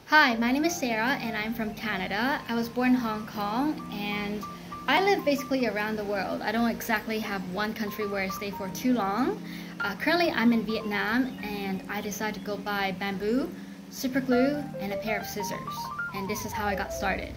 Hi, my name is Sarah and I'm from Canada. I was born in Hong Kong and I live basically around the world. I don't exactly have one country where I stay for too long. Currently I'm in Vietnam and I decided to go buy bamboo, super glue, and a pair of scissors. And this is how I got started.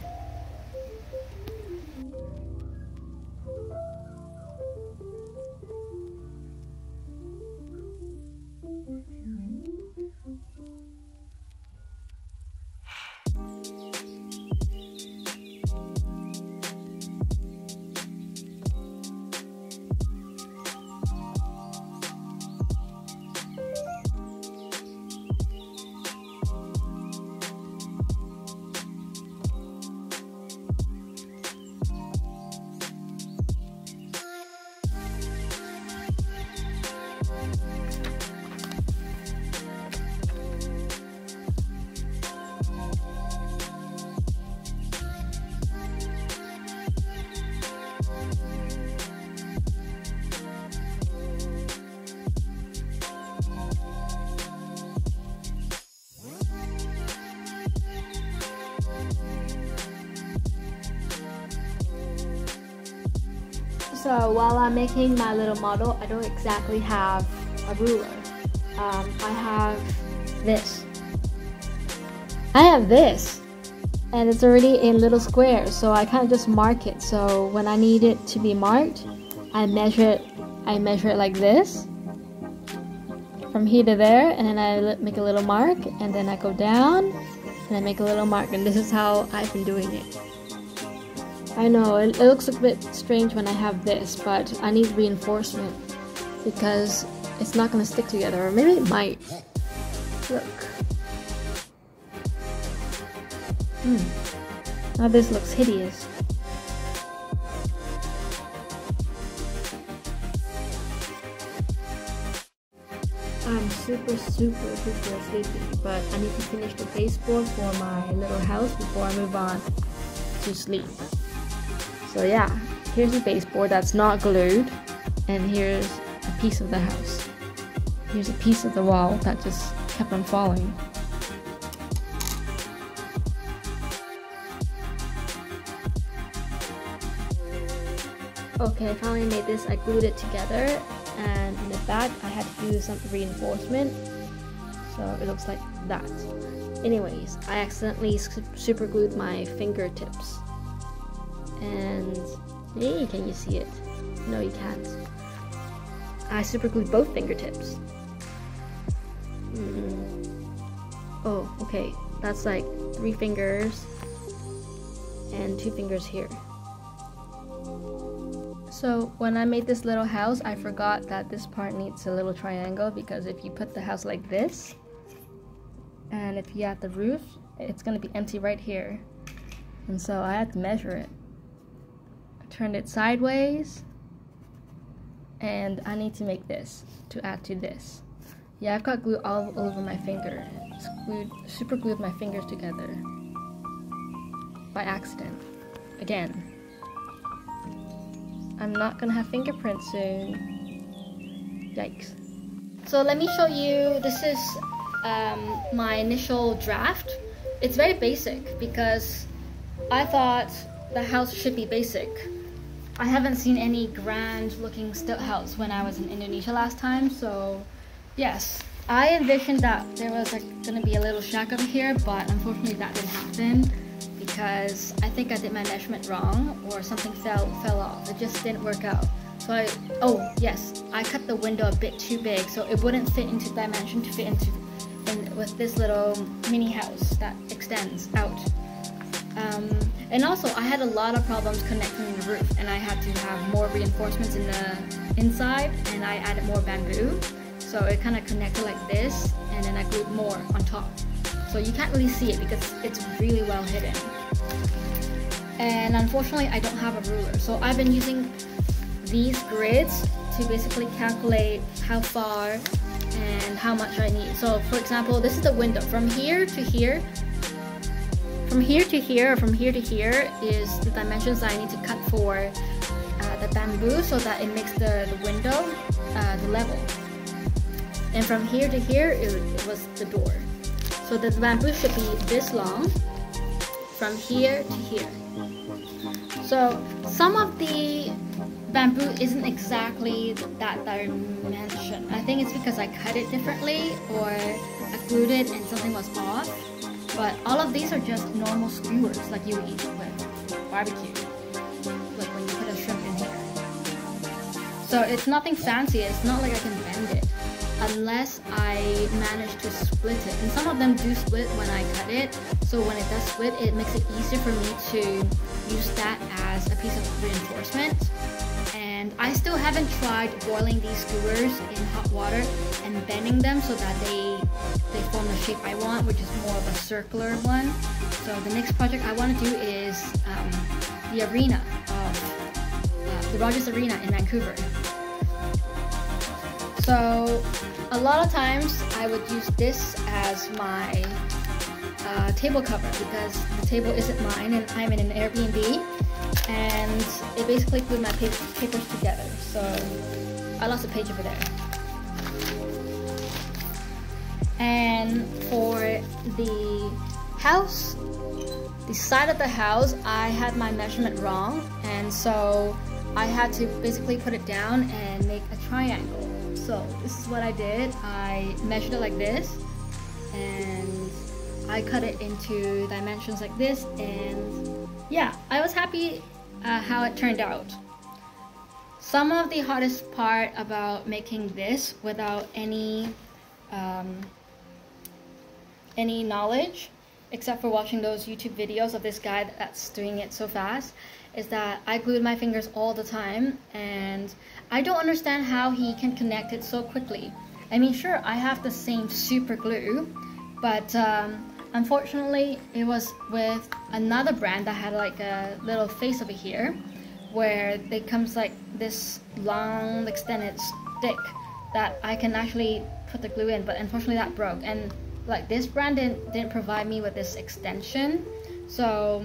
So while I'm making my little model, I don't exactly have a ruler. I have this. And it's already in little squares, so I kind of just mark it. So when I need it to be marked, I measure it like this, from here to there, and then I make a little mark, and then I go down, and I make a little mark, and this is how I've been doing it. I know, it looks a bit strange when I have this, but I need reinforcement because it's not going to stick together, or maybe it might. Look. Now this looks hideous. I'm super sleepy, but I need to finish the baseboard for my little house before I move on to sleep. So yeah, here's the baseboard that's not glued, and here's a piece of the house. Here's a piece of the wall that just kept on falling. Okay, I finally made this. I glued it together, and in the back I had to do some reinforcement, so it looks like that. Anyways, I accidentally super glued my fingertips. And hey, can you see it? No, you can't. I super glued both fingertips. Oh, okay. That's like 3 fingers and 2 fingers here. So when I made this little house, I forgot that this part needs a little triangle, because if you put the house like this, and if you add the roof, it's gonna be empty right here. And so I had to measure it. Turned it sideways, and I need to make this to add to this. Yeah, I've got glue all over my finger. Super glued my fingers together by accident. Again, I'm not gonna have fingerprints soon. Yikes. So let me show you, this is my initial draft. It's very basic because I thought the house should be basic. I haven't seen any grand looking stilt house when I was in Indonesia last time, so yes. I envisioned that there was gonna be a little shack over here, but unfortunately that didn't happen because I think I did my measurement wrong, or something fell off. It just didn't work out. So I cut the window a bit too big, so it wouldn't fit into dimension to fit into with this little mini house that extends out. And also I had a lot of problems connecting the roof, and I had to have more reinforcements in the inside, and I added more bamboo, so it kind of connected like this, and then I glued more on top, so you can't really see it because it's really well hidden. And unfortunately I don't have a ruler, so I've been using these grids to basically calculate how far and how much I need. So for example, this is the window. From here to here, from here to here, or from here to here is the dimensions that I need to cut for the bamboo, so that it makes the window the level. And from here to here, it was the door. So the bamboo should be this long from here to here. So some of the bamboo isn't exactly that dimension. I think it's because I cut it differently or I glued it and something was off. But all of these are just normal skewers like you would eat with barbecue. Like when you put a shrimp in here. So it's nothing fancy. It's not like I can bend it unless I manage to split it. And some of them do split when I cut it. So when it does split, it makes it easier for me to use that as a piece of reinforcement. And I still haven't tried boiling these skewers in hot water and bending them so that they form the shape I want, which is more of a circular one. So the next project I want to do is the arena of the Rogers Arena in Vancouver. So a lot of times I would use this as my table cover because the table isn't mine and I'm in an Airbnb, and it basically glued my papers together. So I lost a page over there. And for the house, the side of the house, I had my measurement wrong, and so I had to basically put it down and make a triangle. So this is what I did. I measured it like this, and I cut it into dimensions like this, and yeah, I was happy how it turned out. Some of the hardest part about making this without any knowledge, except for watching those YouTube videos of this guy that's doing it so fast, is that I glued my fingers all the time, and I don't understand how he can connect it so quickly. I mean, sure, I have the same super glue, but unfortunately it was with another brand that had like a little face over here where it comes like this long extended stick that I can actually put the glue in, but unfortunately that broke. And like this brand didn't provide me with this extension, so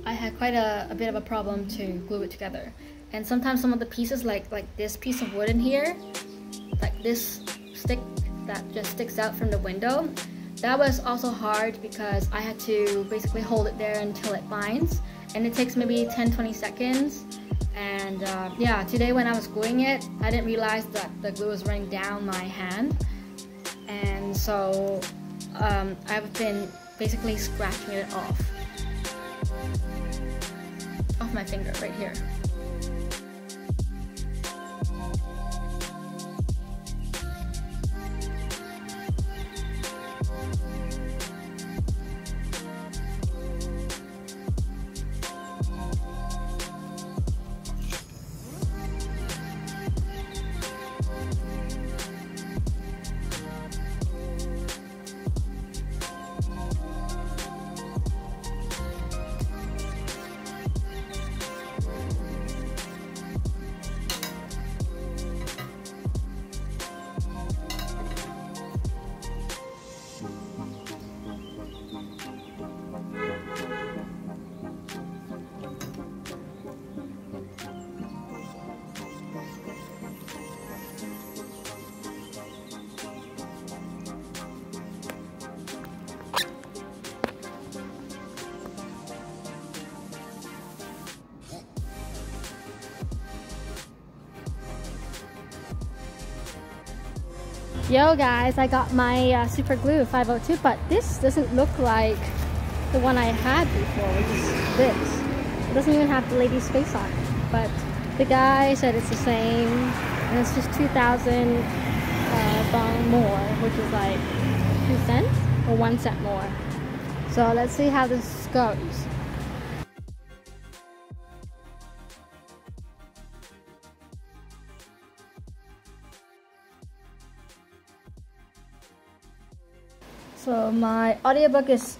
I had quite a bit of a problem to glue it together. And sometimes some of the pieces, like this piece of wood in here, like this stick that just sticks out from the window, that was also hard because I had to basically hold it there until it binds, and it takes maybe 10-20 seconds. And yeah, today when I was gluing it, I didn't realize that the glue was running down my hand, and so I've been basically scratching it off my finger right here. Yo guys, I got my super glue 502, but this doesn't look like the one I had before, which is this. It doesn't even have the lady's face on it, but the guy said it's the same, and it's just 2,000 dong more, which is like 2 cents or 1 cent more. So let's see how this goes. So my audiobook is,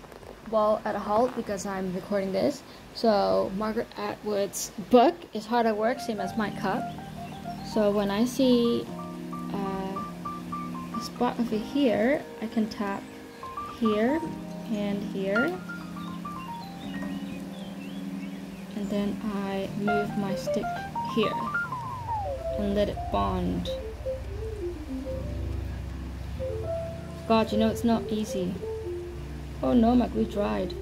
well, at a halt because I'm recording this. So Margaret Atwood's book is Hard at Work, same as my cup. So when I see a spot over here, I can tap here and here. And then I move my stick here and let it bond. God, you know it's not easy. Oh no, my glue dried.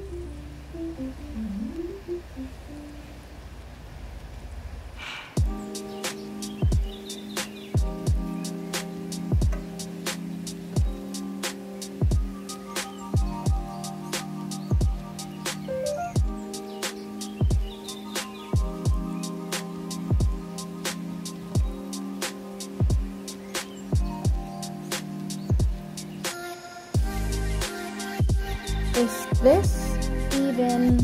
Is this even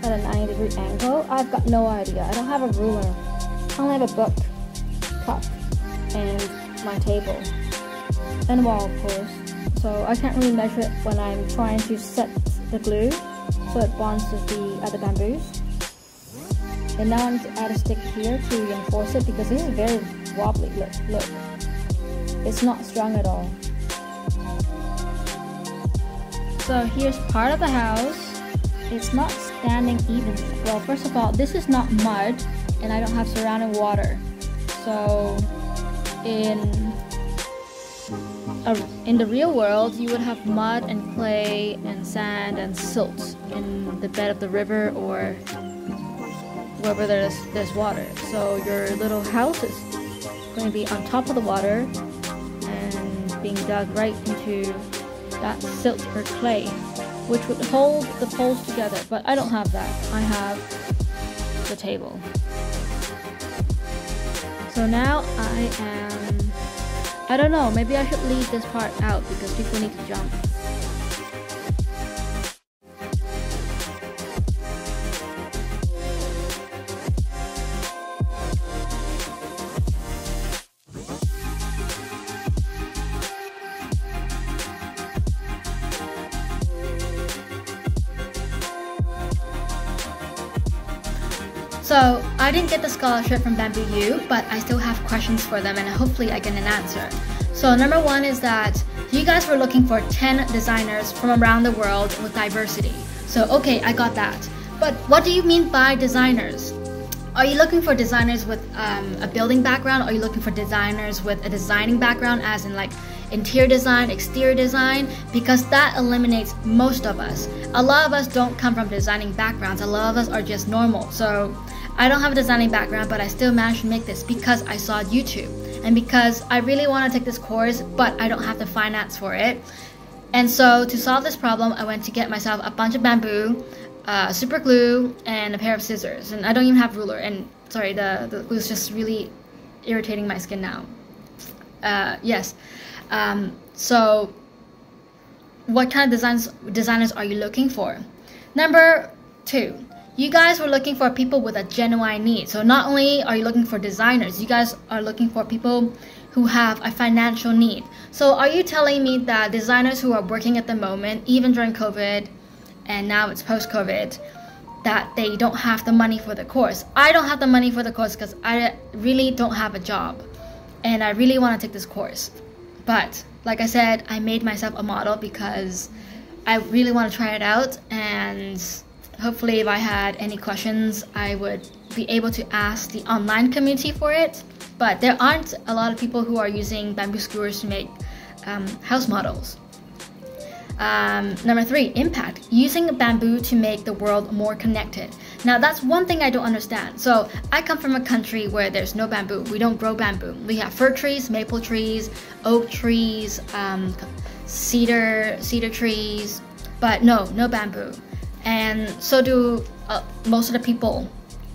at a 90-degree angle? I've got no idea. I don't have a ruler. I only have a book, cup, and my table. And a wall, of course. So I can't really measure it when I'm trying to set the glue so it bonds with the other bamboos. And now I need to add a stick here to reinforce it because this is very wobbly. Look. It's not strong at all. So here's part of the house. It's not standing evenly. Well, first of all, this is not mud and I don't have surrounding water. So in the real world, you would have mud and clay and sand and silt in the bed of the river or wherever there's water. So your little house is going to be on top of the water and being dug right into that silt or clay, which would hold the poles together, but I don't have that. I have the table. So now I don't know, maybe I should leave this part out because people need to jump. So I didn't get the scholarship from Bamboo U, but I still have questions for them and hopefully I get an answer. So number one is that you guys were looking for 10 designers from around the world with diversity. So okay, I got that. But what do you mean by designers? Are you looking for designers with a building background? Are you looking for designers with a designing background as in like interior design, exterior design? Because that eliminates most of us. A lot of us don't come from designing backgrounds. A lot of us are just normal. So I don't have a designing background, but I still managed to make this because I saw YouTube and because I really want to take this course, but I don't have the finance for it. And so to solve this problem, I went to get myself a bunch of bamboo, super glue, and a pair of scissors. And I don't even have a ruler. And sorry, the glue is just really irritating my skin now. Yes. So what kind of designers are you looking for? Number two. You guys were looking for people with a genuine need. So not only are you looking for designers, you guys are looking for people who have a financial need. So are you telling me that designers who are working at the moment, even during COVID, and now it's post-COVID, that they don't have the money for the course? I don't have the money for the course because I really don't have a job. And I really want to take this course. But like I said, I made myself a model because I really want to try it out, and hopefully if I had any questions, I would be able to ask the online community for it. But there aren't a lot of people who are using bamboo skewers to make house models. Number three, impact. Using bamboo to make the world more connected. Now that's one thing I don't understand. So I come from a country where there's no bamboo. We don't grow bamboo. We have fir trees, maple trees, oak trees, cedar trees, but no bamboo. And so do most of the people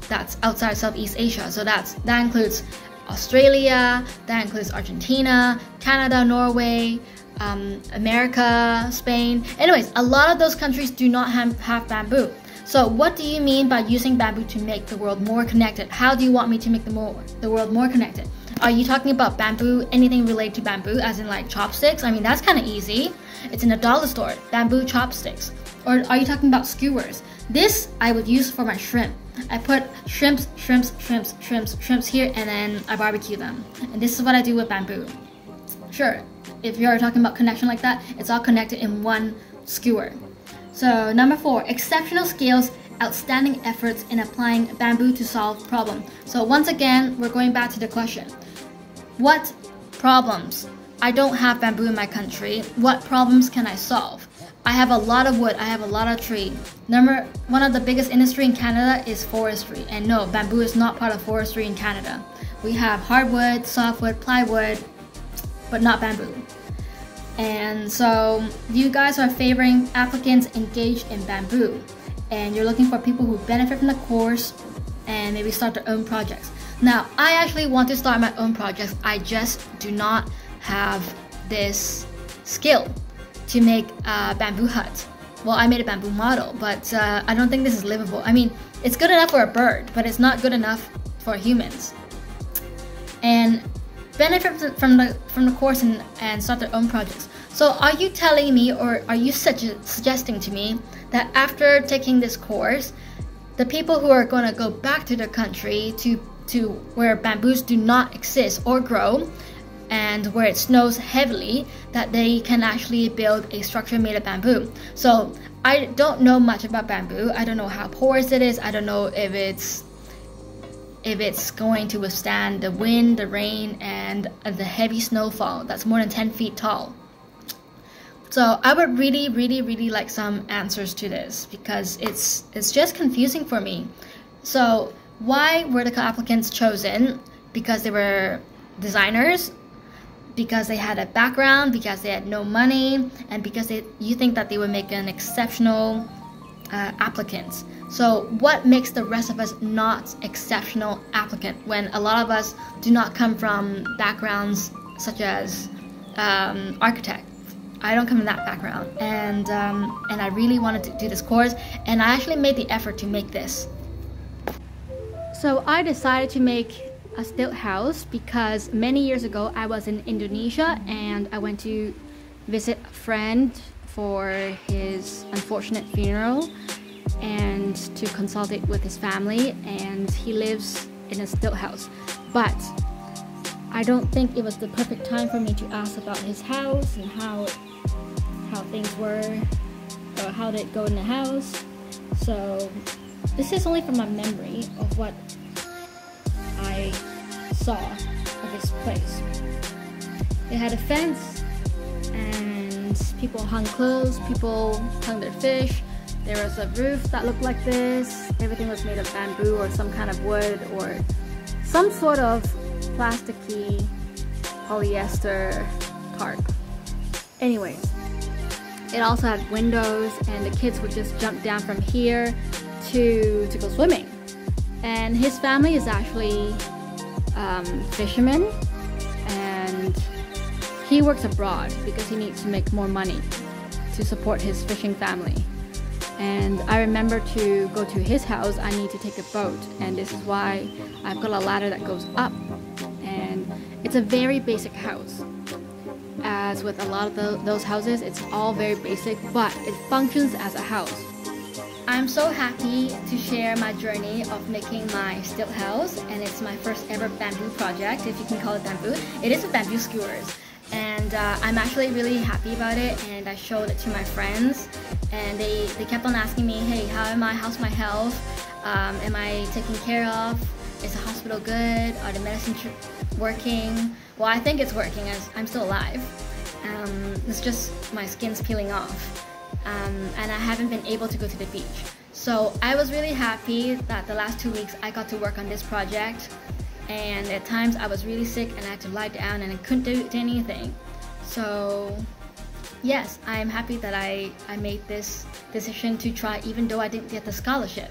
that's outside Southeast Asia. So that includes Australia, that includes Argentina, Canada, Norway, America, Spain. Anyways, a lot of those countries do not have bamboo. So what do you mean by using bamboo to make the world more connected? How do you want me to make the world more connected? Are you talking about bamboo, anything related to bamboo, as in like chopsticks? I mean, that's kind of easy. It's in a dollar store, bamboo chopsticks. Or are you talking about skewers? This I would use for my shrimp. I put shrimps here and then I barbecue them. And this is what I do with bamboo. Sure, if you're talking about connection like that, it's all connected in one skewer. So number four, exceptional skills, outstanding efforts in applying bamboo to solve problems. So once again, we're going back to the question. What problems I don't have bamboo in my country. What problems can I solve? I have a lot of wood, I have a lot of tree. One of the biggest industry in Canada is forestry. And no, bamboo is not part of forestry in Canada. We have hardwood, softwood, plywood, but not bamboo. And so you guys are favoring applicants engaged in bamboo. And you're looking for people who benefit from the course and maybe start their own projects. Now, I actually want to start my own projects. I just do not have this skill to make a bamboo hut. Well, I made a bamboo model, but I don't think this is livable. I mean, it's good enough for a bird, but it's not good enough for humans. And benefit from the course and start their own projects. So are you telling me, or are you suggesting to me that after taking this course, the people who are going to go back to their country to where bamboos do not exist or grow, and where it snows heavily, that they can actually build a structure made of bamboo? So I don't know much about bamboo. I don't know how porous it is. I don't know if it's going to withstand the wind, the rain, and the heavy snowfall that's more than 10 feet tall. So I would really like some answers to this, because it's just confusing for me. So why were the applicants chosen? Because they were designers, because they had a background, because they had no money, and because you think that they would make an exceptional applicants. So what makes the rest of us not exceptional applicant, when a lot of us do not come from backgrounds such as architect? I don't come from that background, and I really wanted to do this course, and I actually made the effort to make this. So I decided to make a stilt house because many years ago I was in Indonesia and I went to visit a friend for his unfortunate funeral and to consultate with his family, and he lives in a stilt house. But I don't think it was the perfect time for me to ask about his house and how things were, or how did it go in the house. So this is only from my memory of what I saw of his place. They had a fence and people hung clothes, people hung their fish. There was a roof that looked like this. Everything was made of bamboo or some kind of wood or some sort of plasticky polyester tarp. Anyways, it also had windows, and the kids would just jump down from here to go swimming. And his family is actually fishermen, and he works abroad because he needs to make more money to support his fishing family. And I remember to go to his house, I need to take a boat, and this is why I've got a ladder that goes up. And it's a very basic house. As with a lot of those houses, it's all very basic, but it functions as a house. I'm so happy to share my journey of making my stilt house, and it's my first ever bamboo project, if you can call it bamboo. It is with bamboo skewers, and I'm actually really happy about it, and I showed it to my friends, and they kept on asking me, hey, how's my health? Am I taken care of? Is the hospital good? Are the medicines working? Well, I think it's working, as I'm still alive. It's just my skin's peeling off. And I haven't been able to go to the beach. So I was really happy that the last 2 weeks I got to work on this project, and at times I was really sick and I had to lie down and I couldn't do anything. So yes, I'm happy that I made this decision to try, even though I didn't get the scholarship.